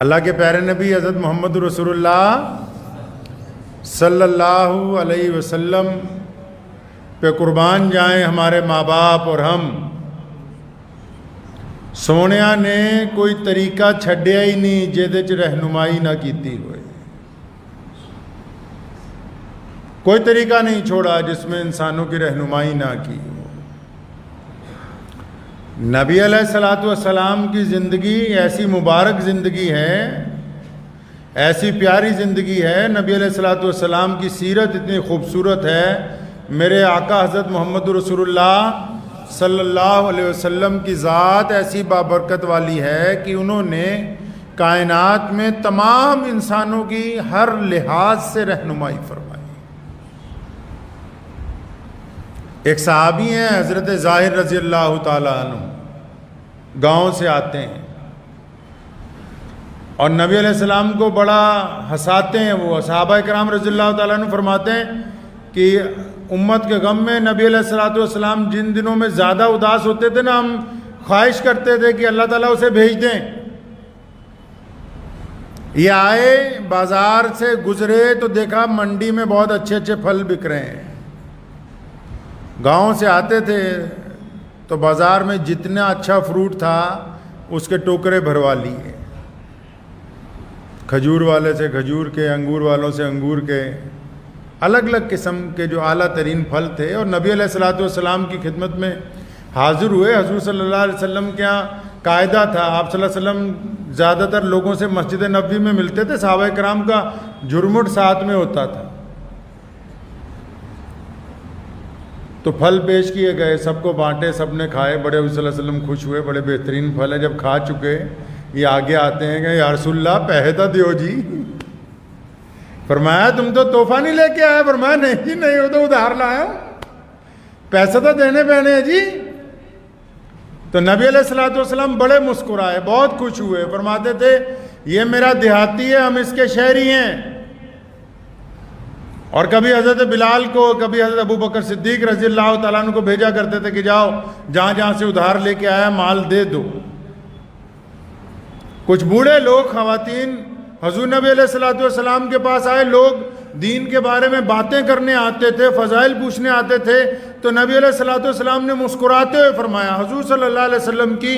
اللہ کے پیارے نبی حضرت محمد رسول اللہ صلی اللہ علیہ وسلم پہ قربان جائیں ہمارے ماں باپ اور ہم. سونیا نے کوئی طریقہ چھڈیا ہی نہیں جہدے چ رہنمائی نہ کیتی ہوئے. کوئی طریقہ نہیں چھوڑا جس میں انسانوں کی رہنمائی نہ کی ہو. نبی علیہ الصلوۃ والسلام کی زندگی ایسی مبارک زندگی ہے، ایسی پیاری زندگی ہے. نبی علیہ الصلوۃ والسلام کی سیرت اتنی خوبصورت ہے. میرے آقا حضرت محمد رسول اللہ صلی اللہ علیہ وسلم کی ذات ایسی بابرکت والی ہے کہ انہوں نے کائنات میں تمام انسانوں کی ہر لحاظ سے رہنمائی فرمائی. ایک صحابی ہیں حضرت ظاہر رضی اللہ تعالیٰ عنہ، گاؤں سے آتے ہیں اور نبی علیہ السلام کو بڑا ہنساتے ہیں. وہ صحابہ کرام رضی اللہ تعالیٰ عنہ فرماتے ہیں کہ امت کے غم میں نبی علیہ الصلوۃ والسلام جن دنوں میں زیادہ اداس ہوتے تھے نا، ہم خواہش کرتے تھے کہ اللہ تعالیٰ اسے بھیج دیں. یہ آئے بازار سے گزرے تو دیکھا منڈی میں بہت اچھے اچھے پھل بک رہے ہیں. گاؤں سے آتے تھے تو بازار میں جتنا اچھا فروٹ تھا اس کے ٹوکرے بھروا لیے. کھجور والے سے کھجور کے، انگور والوں سے انگور کے، الگ الگ قسم کے جو اعلیٰ ترین پھل تھے. اور نبی علیہ الصلوۃ والسلام کی خدمت میں حاضر ہوئے. حضور صلی اللہ علیہ وسلم کے یہاں قاعدہ تھا، آپ صلی اللہ علیہ وسلم زیادہ تر لوگوں سے مسجد نبوی میں ملتے تھے. صحابہ کرام کا جھرمٹ ساتھ میں ہوتا تھا. تو پھل پیش کیے گئے، سب کو بانٹے، سب نے کھائے. بڑے حضور صلی اللہ علیہ وسلم خوش ہوئے، بڑے بہترین پھل ہیں. جب کھا چکے یہ آگے آتے ہیں کہ یا رسول اللہ پیسہ دیو جی. فرمایا تم تو تحفہ نہیں لے کے آئے. فرمایا نہیں جی نہیں، وہ تو ادھار لایا ہوں، پیسہ تو دینے پہنے ہیں جی. تو نبی علیہ الصلوۃ والسلام بڑے مسکرائے، بہت خوش ہوئے. فرماتے تھے یہ میرا دیہاتی ہے، ہم اس کے شہری ہیں. اور کبھی حضرت بلال کو، کبھی حضرت ابو بکر صدیق رضی اللہ تعالیٰ عنہ کو بھیجا کرتے تھے کہ جاؤ جہاں جہاں سے ادھار لے کے آیا مال دے دو. کچھ بوڑھے لوگ، خواتین حضور نبی علیہ الصلوۃ والسلام کے پاس آئے. لوگ دین کے بارے میں باتیں کرنے آتے تھے، فضائل پوچھنے آتے تھے. تو نبی علیہ الصلوۃ والسلام نے مسکراتے ہوئے فرمایا حضور صلی اللہ علیہ وسلم کی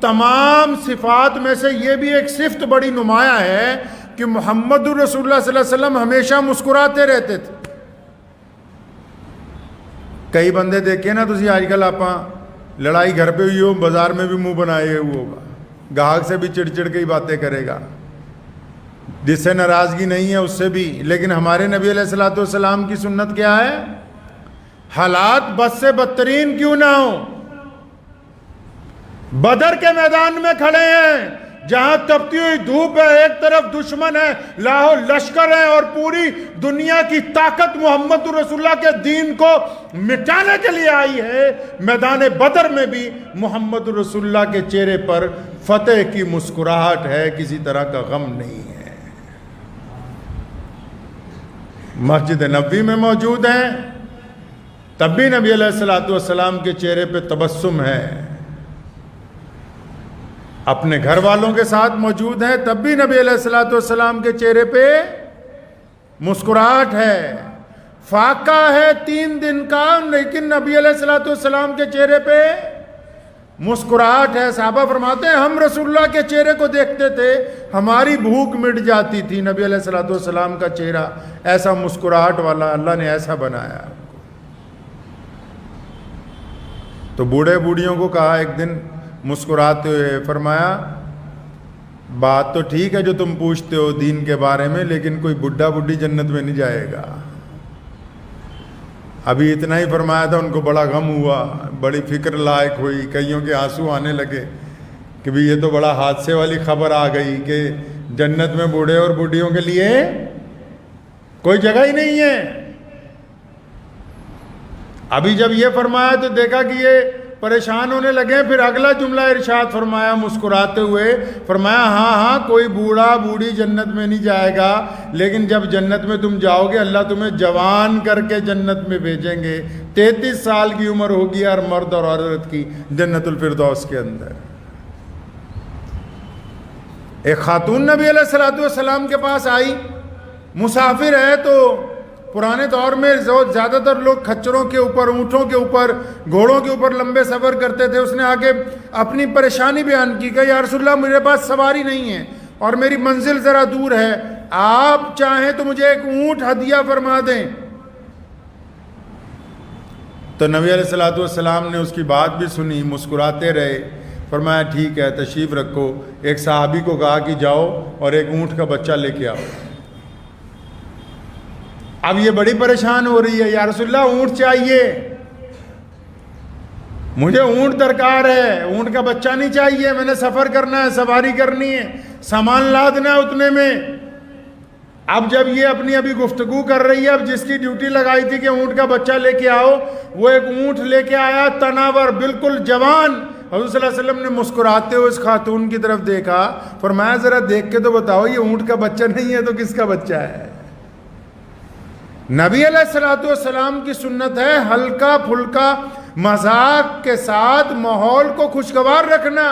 تمام صفات میں سے یہ بھی ایک صفت بڑی نمایاں ہے کہ محمد رسول اللہ صلی اللہ علیہ وسلم ہمیشہ مسکراتے رہتے تھے. کئی بندے دیکھے نا تسی آج کل، آپ لڑائی گھر پہ ہوئی ہو، بازار میں بھی منہ بنائے ہوئے ہوگا، گاہک سے بھی چڑ چڑ کے ہی باتیں کرے گا، جس سے ناراضگی نہیں ہے اس سے بھی. لیکن ہمارے نبی علیہ الصلوۃ والسلام کی سنت کیا ہے؟ حالات بد سے بدترین کیوں نہ ہوں، بدر کے میدان میں کھڑے ہیں جہاں تپتی ہوئی دھوپ ہے، ایک طرف دشمن ہے، لاہو لشکر ہے، اور پوری دنیا کی طاقت محمد رسول اللہ کے دین کو مٹانے کے لیے آئی ہے. میدان بدر میں بھی محمد رسول اللہ کے چہرے پر فتح کی مسکراہٹ ہے، کسی طرح کا غم نہیں ہے. مسجد نبوی میں موجود ہیں تب بھی نبی علیہ الصلوۃ والسلام کے چہرے پہ تبسم ہے. اپنے گھر والوں کے ساتھ موجود ہیں تب بھی نبی علیہ الصلوۃ والسلام کے چہرے پہ مسکراہٹ ہے. فاقہ ہے 3 دن کا، لیکن نبی علیہ الصلوۃ والسلام کے چہرے پہ مسکراہٹ ہے. صحابہ فرماتے ہیں ہم رسول اللہ کے چہرے کو دیکھتے تھے، ہماری بھوک مٹ جاتی تھی. نبی علیہ الصلوۃ والسلام کا چہرہ ایسا مسکراہٹ والا اللہ نے ایسا بنایا. تو بوڑھے بوڑھیوں کو کہا ایک دن مسکراتے ہوئے، فرمایا بات تو ٹھیک ہے جو تم پوچھتے ہو دین کے بارے میں، لیکن کوئی بڈھا بڈھی جنت میں نہیں جائے گا. ابھی اتنا ہی فرمایا تھا، ان کو بڑا غم ہوا، بڑی فکر لائق ہوئی. کئیوں کے آنسو آنے لگے کہ بھی یہ تو بڑا حادثے والی خبر آ گئی کہ جنت میں بوڑھے اور بوڑھیوں کے لیے کوئی جگہ ہی نہیں ہے. ابھی جب یہ فرمایا تو دیکھا کہ یہ پریشان ہونے لگے. پھر اگلا جملہ ارشاد فرمایا مسکراتے ہوئے، فرمایا ہاں ہاں کوئی بوڑھا بوڑھی جنت میں نہیں جائے گا، لیکن جب جنت میں تم جاؤ گے اللہ تمہیں جوان کر کے جنت میں بھیجیں گے. 33 سال کی عمر ہوگی ہر مرد اور عورت کی جنت الفردوس کے اندر. ایک خاتون نبی علیہ الصلوۃ والسلام کے پاس آئی، مسافر ہے، تو پرانے دور میں زیادہ تر لوگ کھچروں کے اوپر، اونٹوں کے اوپر، گھوڑوں کے اوپر لمبے سفر کرتے تھے. اس نے آگے اپنی پریشانی بیان کی کہ یا رسول اللہ میرے پاس سواری نہیں ہے اور میری منزل ذرا دور ہے، آپ چاہیں تو مجھے ایک اونٹ ہدیہ فرما دیں. تو نبی علیہ الصلوۃ والسلام نے اس کی بات بھی سنی، مسکراتے رہے، فرمایا ٹھیک ہے تشریف رکھو. ایک صحابی کو کہا کہ جاؤ اور ایک اونٹ کا بچہ لے کے آؤ. اب یہ بڑی پریشان ہو رہی ہے، یا رسول اللہ اونٹ چاہیے، مجھے اونٹ درکار ہے، اونٹ کا بچہ نہیں چاہیے، میں نے سفر کرنا ہے، سواری کرنی ہے، سامان لادنا ہے اتنے میں. اب جب یہ اپنی ابھی گفتگو کر رہی ہے، اب جس کی ڈیوٹی لگائی تھی کہ اونٹ کا بچہ لے کے آؤ، وہ ایک اونٹ لے کے آیا، تناور، بالکل جوان. حضور صلی اللہ علیہ وسلم نے مسکراتے ہوئے اس خاتون کی طرف دیکھا، فرمایا ذرا دیکھ کے تو بتاؤ یہ اونٹ کا بچہ نہیں ہے تو کس کا بچہ ہے؟ نبی علیہ الصلوۃ والسلام کی سنت ہے ہلکا پھلکا مذاق کے ساتھ ماحول کو خوشگوار رکھنا.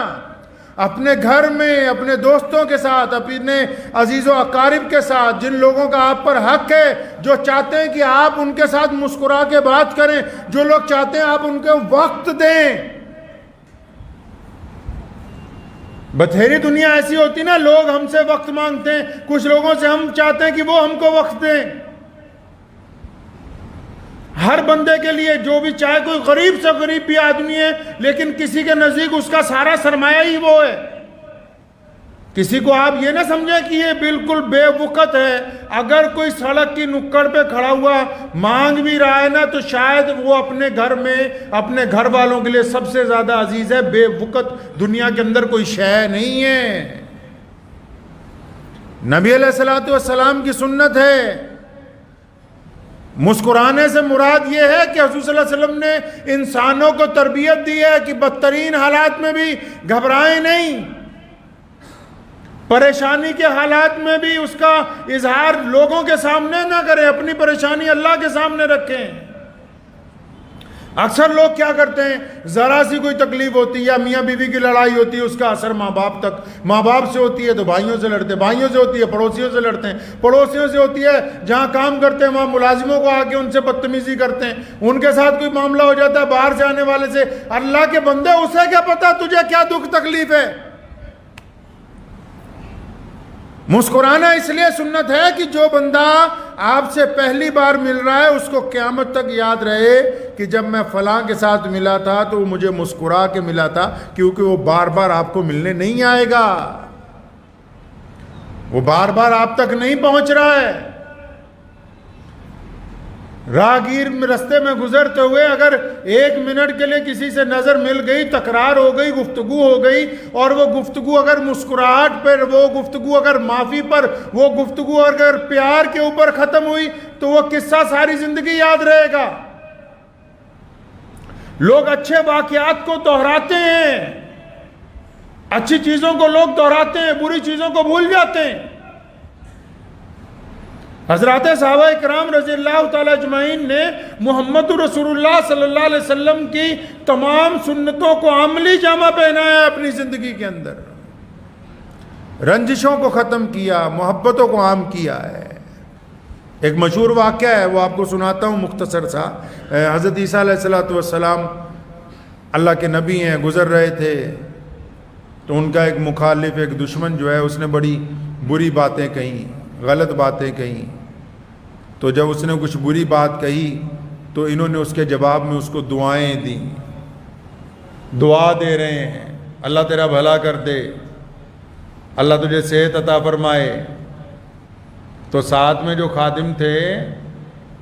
اپنے گھر میں، اپنے دوستوں کے ساتھ، اپنے عزیز و اقارب کے ساتھ، جن لوگوں کا آپ پر حق ہے، جو چاہتے ہیں کہ آپ ان کے ساتھ مسکرا کے بات کریں، جو لوگ چاہتے ہیں آپ ان کو وقت دیں. بتھیری دنیا ایسی ہوتی نا، لوگ ہم سے وقت مانگتے ہیں، کچھ لوگوں سے ہم چاہتے ہیں کہ وہ ہم کو وقت دیں. ہر بندے کے لیے جو بھی چاہے، کوئی غریب سے غریب بھی آدمی ہے لیکن کسی کے نزدیک اس کا سارا سرمایہ ہی وہ ہے. کسی کو آپ یہ نہ سمجھیں کہ یہ بالکل بے وقت ہے. اگر کوئی سڑک کی نکڑ پہ کھڑا ہوا مانگ بھی رہا ہے نا، تو شاید وہ اپنے گھر میں، اپنے گھر والوں کے لیے سب سے زیادہ عزیز ہے. بے وقت دنیا کے اندر کوئی شے نہیں ہے. نبی علیہ الصلوۃ والسلام کی سنت ہے. مسکرانے سے مراد یہ ہے کہ حضور صلی اللہ علیہ وسلم نے انسانوں کو تربیت دی ہے کہ بدترین حالات میں بھی گھبرائیں نہیں، پریشانی کے حالات میں بھی اس کا اظہار لوگوں کے سامنے نہ کریں، اپنی پریشانی اللہ کے سامنے رکھیں. اکثر لوگ کیا کرتے ہیں، ذرا سی کوئی تکلیف ہوتی ہے یا میاں بیوی کی لڑائی ہوتی ہے، اس کا اثر ماں باپ تک، ماں باپ سے ہوتی ہے تو بھائیوں سے لڑتے ہیں، بھائیوں سے ہوتی ہے پڑوسیوں سے لڑتے ہیں، پڑوسیوں سے ہوتی ہے جہاں کام کرتے ہیں وہاں ملازموں کو آ کے ان سے بدتمیزی کرتے ہیں، ان کے ساتھ کوئی معاملہ ہو جاتا ہے باہر سے آنے والے سے. اللہ کے بندے، اسے کیا پتا تجھے کیا دکھ تکلیف ہے. مسکرانا اس لیے سنت ہے کہ جو بندہ آپ سے پہلی بار مل رہا ہے اس کو قیامت تک یاد رہے کہ جب میں فلاں کے ساتھ ملا تھا تو وہ مجھے مسکرا کے ملا تھا، کیونکہ وہ بار بار آپ کو ملنے نہیں آئے گا، وہ بار بار آپ تک نہیں پہنچ رہا ہے. راہگیر رستے میں گزرتے ہوئے اگر 1 منٹ کے لیے کسی سے نظر مل گئی، تکرار ہو گئی، گفتگو ہو گئی، اور وہ گفتگو اگر مسکراہٹ پر، وہ گفتگو اگر معافی پر، وہ گفتگو اگر پیار کے اوپر ختم ہوئی، تو وہ قصہ ساری زندگی یاد رہے گا. لوگ اچھے واقعات کو دہراتے ہیں، اچھی چیزوں کو لوگ دہراتے ہیں، بری چیزوں کو بھول جاتے ہیں. حضرات صحابہ کرام رضی اللہ تعالی اجمعین نے محمد رسول اللہ صلی اللہ علیہ وسلم کی تمام سنتوں کو عملی جامہ پہنایا اپنی زندگی کے اندر، رنجشوں کو ختم کیا، محبتوں کو عام کیا ہے. ایک مشہور واقعہ ہے، وہ آپ کو سناتا ہوں مختصر سا. حضرت عیسیٰ علیہ السلام اللہ کے نبی ہیں، گزر رہے تھے تو ان کا ایک مخالف، ایک دشمن جو ہے، اس نے بڑی بری باتیں کہیں، غلط باتیں کہیں. تو جب اس نے کچھ بری بات کہی تو انہوں نے اس کے جواب میں اس کو دعائیں دیں. دعا دے رہے ہیں، اللہ تیرا بھلا کر دے، اللہ تجھے صحت عطا فرمائے. تو ساتھ میں جو خادم تھے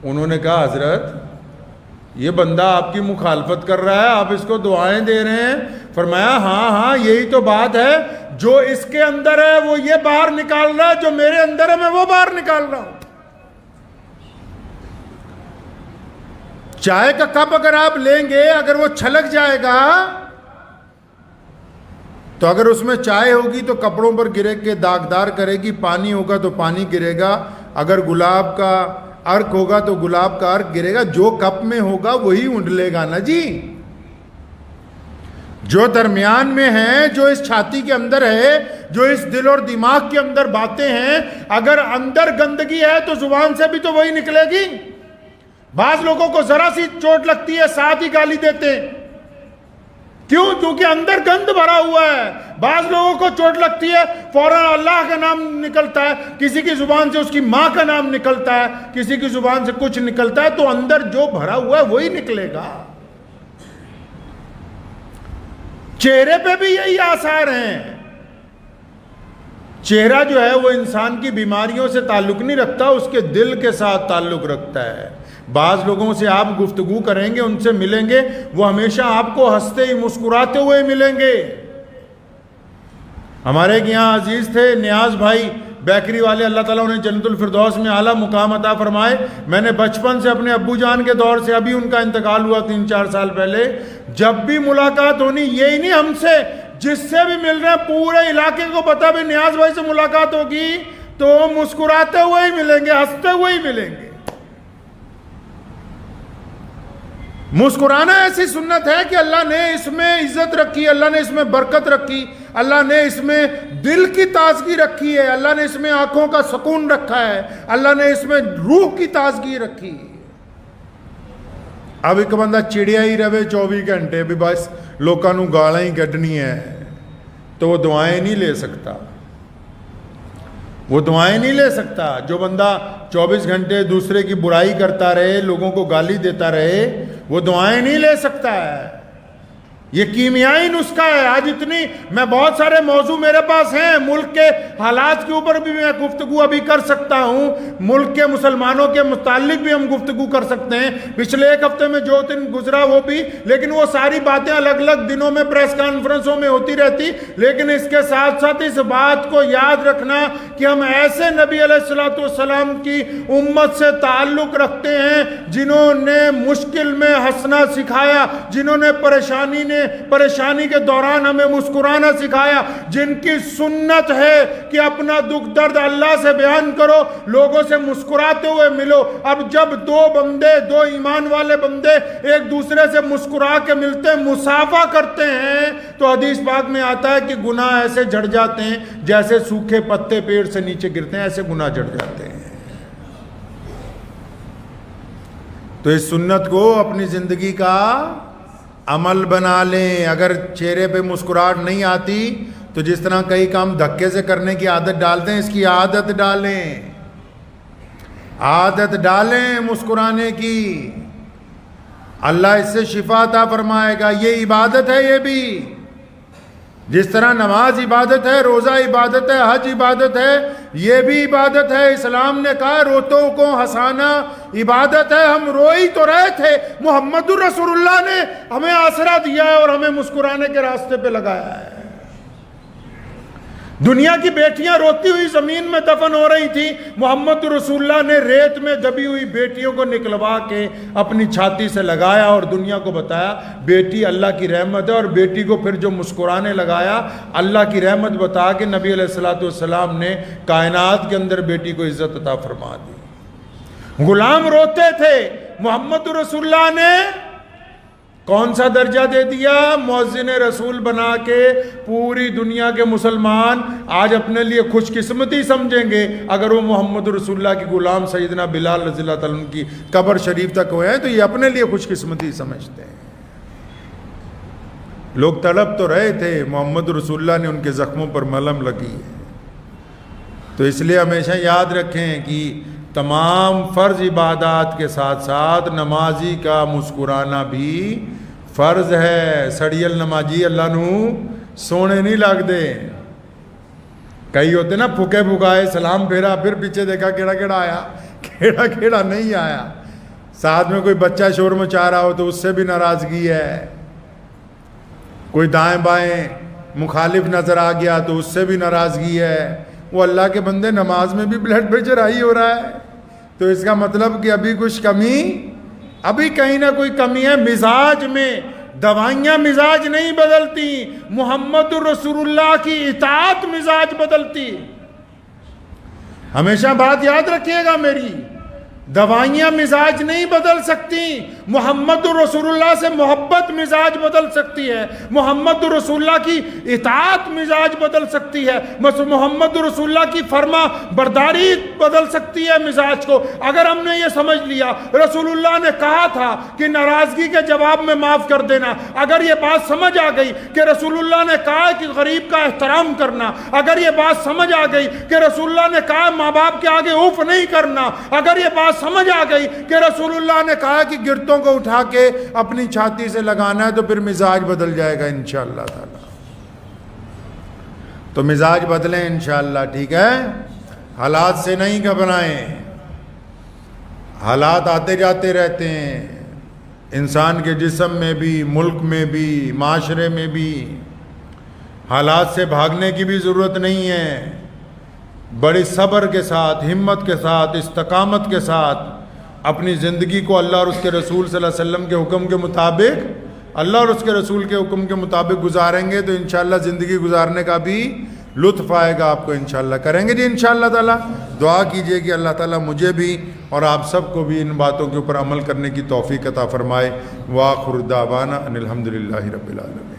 انہوں نے کہا حضرت یہ بندہ آپ کی مخالفت کر رہا ہے، آپ اس کو دعائیں دے رہے ہیں. فرمایا ہاں یہی تو بات ہے، جو اس کے اندر ہے وہ یہ باہر نکال رہا ہے، جو میرے اندر ہے میں وہ باہر نکال رہا ہوں. چائے کا کپ اگر آپ لیں گے، اگر وہ چھلک جائے گا تو اگر اس میں چائے ہوگی تو کپڑوں پر گرے کے داغدار کرے گی، پانی ہوگا تو پانی گرے گا، اگر گلاب کا عرق ہوگا تو گلاب کا عرق گرے گا، جو کپ میں ہوگا وہی اونڈلے گا نا جی. جو درمیان میں ہے، جو اس چھاتی کے اندر ہے، جو اس دل اور دماغ کے اندر باتیں ہیں، اگر اندر گندگی ہے تو زبان سے بھی تو وہی نکلے گی۔ بعض لوگوں کو ذرا سی چوٹ لگتی ہے ساتھ ہی گالی دیتے ہیں، کیوں؟ کیونکہ اندر گند بھرا ہوا ہے۔ بعض لوگوں کو چوٹ لگتی ہے فوراً اللہ کا نام نکلتا ہے، کسی کی زبان سے اس کی ماں کا نام نکلتا ہے، کسی کی زبان سے کچھ نکلتا ہے، تو اندر جو بھرا ہوا ہے وہی نکلے گا۔ چہرے پہ بھی یہی آثار ہیں۔ چہرہ جو ہے وہ انسان کی بیماریوں سے تعلق نہیں رکھتا، اس کے دل کے ساتھ تعلق رکھتا ہے۔ بعض لوگوں سے آپ گفتگو کریں گے، ان سے ملیں گے، وہ ہمیشہ آپ کو ہنستے ہی مسکراتے ہوئے ملیں گے۔ ہمارے ایک یہاں عزیز تھے نیاز بھائی بیکری والے، اللہ تعالیٰ انہیں جنت الفردوس میں اعلیٰ مقام عطا فرمائے۔ میں نے بچپن سے اپنے ابو جان کے دور سے، ابھی ان کا انتقال ہوا 3-4 سال پہلے، جب بھی ملاقات ہونی، یہی نہیں ہم سے، جس سے بھی مل رہے ہیں پورے علاقے کو پتا بھی نیاز بھائی سے ملاقات ہوگی تو مسکراتے ہوئے ہی ملیں گے، ہنستے ہوئے ہی ملیں گے۔ مسکرانا ایسی سنت ہے کہ اللہ نے اس میں عزت رکھی، اللہ نے اس میں برکت رکھی، اللہ نے اس میں دل کی تازگی رکھی ہے، اللہ نے اس میں آنکھوں کا سکون رکھا ہے، اللہ نے اس میں روح کی تازگی رکھی۔ اب ایک بندہ چڑیا ہی رہے 24 گھنٹے بھی بس لوکاں نوں گالاں ہی کڈنی ہے، تو وہ دعائیں نہیں لے سکتا، وہ دعائیں نہیں لے سکتا۔ جو بندہ 24 گھنٹے دوسرے کی برائی کرتا رہے، لوگوں کو گالی دیتا رہے، وہ دعائیں نہیں لے سکتا ہے۔ یہ کیمیائی نسخہ ہے۔ آج اتنی میں بہت سارے موضوع میرے پاس ہیں، ملک کے حالات کے اوپر بھی میں گفتگو ابھی کر سکتا ہوں، ملک کے مسلمانوں کے متعلق بھی ہم گفتگو کر سکتے ہیں، پچھلے ایک ہفتے میں جو دن گزرا وہ بھی، لیکن وہ ساری باتیں الگ الگ دنوں میں پریس کانفرنسوں میں ہوتی رہتی۔ لیکن اس کے ساتھ ساتھ اس بات کو یاد رکھنا کہ ہم ایسے نبی علیہ السلام کی امت سے تعلق رکھتے ہیں جنہوں نے مشکل میں ہنسنا سکھایا، جنہوں نے پریشانی کے دوران ہمیں مسکرانا سکھایا، جن کی سنت ہے کہ اپنا دکھ درد اللہ سے بیان کرو، لوگوں سے مسکراتے ہوئے ملو۔ اب جب دو ایمان والے بندے ایک دوسرے سے مسکرا کے ملتے ہیں، مصافحہ کرتے ہیں، تو حدیث پاک میں آتا ہے کہ گناہ ایسے جھڑ جاتے ہیں جیسے سوکھے پتے پیڑ سے نیچے گرتے ہیں، ایسے گناہ جھڑ جاتے ہیں۔ تو اس سنت کو اپنی زندگی کا عمل بنا لیں۔ اگر چہرے پہ مسکراہٹ نہیں آتی تو جس طرح کئی کام دھکے سے کرنے کی عادت ڈالتے ہیں، اس کی عادت ڈالیں مسکرانے کی۔ اللہ اس سے شفا عطا فرمائے گا۔ یہ عبادت ہے، یہ بھی جس طرح نماز عبادت ہے، روزہ عبادت ہے، حج عبادت ہے، یہ بھی عبادت ہے۔ اسلام نے کہا روتوں کو ہنسانا عبادت ہے۔ ہم روئی تو رہے تھے، محمد رسول اللہ نے ہمیں آسرا دیا ہے اور ہمیں مسکرانے کے راستے پہ لگایا ہے۔ دنیا کی بیٹیاں روتی ہوئی زمین میں دفن ہو رہی تھی، محمد رسول اللہ نے ریت میں دبی ہوئی بیٹیوں کو نکلوا کے اپنی چھاتی سے لگایا اور دنیا کو بتایا بیٹی اللہ کی رحمت ہے، اور بیٹی کو پھر جو مسکرانے لگایا اللہ کی رحمت بتا کے نبی علیہ السلام نے کائنات کے اندر بیٹی کو عزت عطا فرما دی۔ غلام روتے تھے، محمد رسول اللہ نے کون سا درجہ دے دیا؟ مؤذن رسول بنا کے پوری دنیا کے مسلمان آج اپنے لیے خوش قسمتی سمجھیں گے اگر وہ محمد رسول اللہ کی غلام سیدنا بلال رضی اللہ تعالیٰ عنہ کی قبر شریف تک ہوئے ہیں تو یہ اپنے لیے خوش قسمتی سمجھتے ہیں۔ لوگ تڑپ تو رہے تھے، محمد رسول اللہ نے ان کے زخموں پر ملہم لگی ہے۔ تو اس لیے ہمیشہ یاد رکھیں کہ تمام فرض عبادات کے ساتھ ساتھ نمازی کا مسکرانا بھی فرض ہے۔ سڑیل نمازی اللہ نو سونے نہیں لگ دے۔ کئی ہوتے نا پھکے پھکائے، سلام پھیرا، پھر پیچھے دیکھا کیڑا کیڑا آیا، کیڑا کیڑا نہیں آیا۔ ساتھ میں کوئی بچہ شور مچا رہا ہو تو اس سے بھی ناراضگی ہے، کوئی دائیں بائیں مخالف نظر آ گیا تو اس سے بھی ناراضگی ہے۔ وہ اللہ کے بندے نماز میں بھی بلڈ پریشر ہائی ہو رہا ہے تو اس کا مطلب کہ ابھی کچھ کمی، ابھی کہیں نہ کوئی کمی ہے مزاج میں۔ دوائیاں مزاج نہیں بدلتی، محمد رسول اللہ کی اطاعت مزاج بدلتی۔ ہمیشہ بات یاد رکھیے گا میری، دوائیاں مزاج نہیں بدل سکتی، محمد رسول اللہ سے محبت مزاج بدل سکتی ہے، محمد رسول اللہ کی اطاعت مزاج بدل سکتی ہے، محمد رسول اللہ کی فرما برداری بدل سکتی ہے مزاج کو۔ اگر ہم نے یہ سمجھ لیا رسول اللہ نے کہا تھا کہ ناراضگی کے جواب میں معاف کر دینا، اگر یہ بات سمجھ آ گئی کہ رسول اللہ نے کہا کہ غریب کا احترام کرنا، اگر یہ بات سمجھ آ گئی کہ رسول اللہ نے کہا ماں باپ کے آگے اوف نہیں کرنا، اگر یہ بات سمجھ آ گئی کہ رسول اللہ نے کہا کہ گرتوں کو اٹھا کے اپنی چھاتی سے لگانا ہے، تو پھر مزاج بدل جائے گا انشاءاللہ تعالی۔ تو مزاج بدلیں انشاءاللہ، ٹھیک ہے؟ حالات سے نہیں گھبرائیں، حالات آتے جاتے رہتے ہیں، انسان کے جسم میں بھی، ملک میں بھی، معاشرے میں بھی۔ حالات سے بھاگنے کی بھی ضرورت نہیں ہے، بڑی صبر کے ساتھ، ہمت کے ساتھ، استقامت کے ساتھ اپنی زندگی کو اللہ اور اس کے رسول صلی اللہ علیہ وسلم کے حکم کے مطابق، اللہ اور اس کے رسول کے حکم کے مطابق گزاریں گے تو انشاءاللہ زندگی گزارنے کا بھی لطف آئے گا آپ کو انشاءاللہ۔ کریں گے جی انشاءاللہ تعالیٰ؟ دعا کیجئے کہ اللہ تعالیٰ مجھے بھی اور آپ سب کو بھی ان باتوں کے اوپر عمل کرنے کی توفیق عطا فرمائے۔ وآخر دعوانا ان الحمدللہ رب العالمین۔